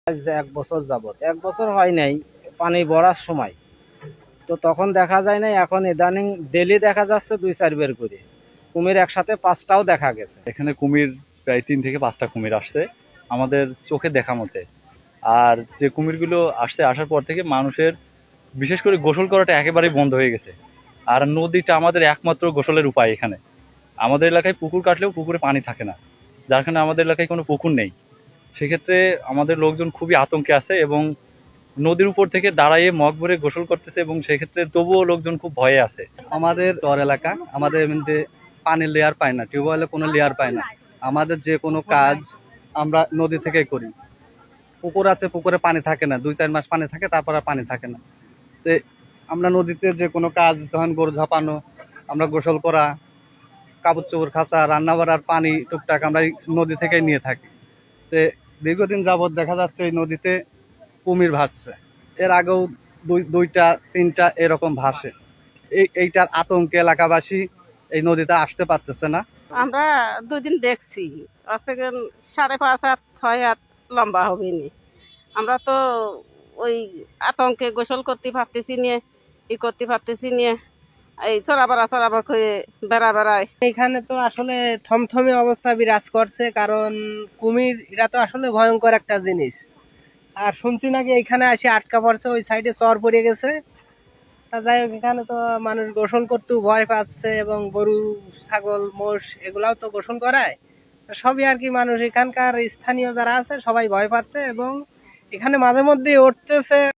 আজ ১ বছর যাবত, ১ বছর হয় নাই, পানি বড়ার সময় তো তখন দেখা যায় না। এখন ইদানিং ডেলি দেখা যাচ্ছে ২-৪ বের করে কুমির, একসাথে ৫টাও দেখা গেছে। এখানে কুমির প্রায় ৩ থেকে ৫টা কুমির আসছে আমাদের চোখে দেখা মতে। আর যে কুমিরগুলো আসছে, আসার পর থেকে মানুষের বিশেষ করে গোসল করাটা একেবারেই বন্ধ হয়ে গেছে। আর নদীটা আমাদের একমাত্র গোসলের উপায়। এখানে আমাদের এলাকায় পুকুর কাটলেও পুকুরে পানি থাকে না, যার কারণে আমাদের এলাকায় কোনো পুকুর নেই। সেক্ষেত্রে আমাদের লোকজন খুবই আতঙ্কে আছে এবং নদীর উপর থেকে দাঁড়াইয়ে মগ ভরে গোসল করতেছে, এবং সেক্ষেত্রে তবুও লোকজন খুব ভয়ে আছে। আমাদের চর এলাকা, আমাদের এমনিতে পানির লেয়ার পায় না, টিউবওয়েলে কোনো লেয়ার পায় না। আমাদের যে কোনো কাজ আমরা নদী থেকেই করি। পুকুর আছে, পুকুরে পানি থাকে না, ২-৪ মাস পানি থাকে, তারপর আর পানি থাকে না। তো আমরা নদীতে যে কোনো কাজ, যখন গরু ঝাপানো, আমরা গোসল করা, কাপড় চোপড় কাচা, রান্না বাড়ার পানি টুকটাক আমরা এই নদী থেকেই নিয়ে থাকি। তো দীর্ঘদিন যাবৎ দেখা যাচ্ছে এই নদীতে কুমির ভাসছে। এর আগেও দুইটা তিনটা এরকম ভাসে। এইটার আতঙ্কে এলাকাবাসী এই নদীতে আসতে পারতেছে না। আমরা ২ দিন দেখছি, আজকে ৫.৫ হাত ৬ হাত লম্বা হবে নি। আমরা তো ওই আতঙ্কে গোসল করতে পারতেছি নিয়ে, করতে পারতেছি নিয়ে, এই চড়াবার করে বেড়ায়। এখানে তো আসলে থমথমে অবস্থা বিরাজ করছে, কারণ কুমির এরা তো আসলে ভয়ঙ্কর একটা জিনিস। আর শুনছি নাকি এখানে এসে আটকা পড়ছে, ওই সাইডে চর পড়ে গেছে। তা যাই হোক, এখানে তো মানুষ গোসল করতেও ভয় পাচ্ছে, এবং গরু ছাগল মোষ এগুলাও তো গোসল করায়। তো সবই আর কি, মানুষ এখানকার স্থানীয় যারা আছে সবাই ভয় পাচ্ছে, এবং এখানে মাঝে মধ্যে উঠতেছে।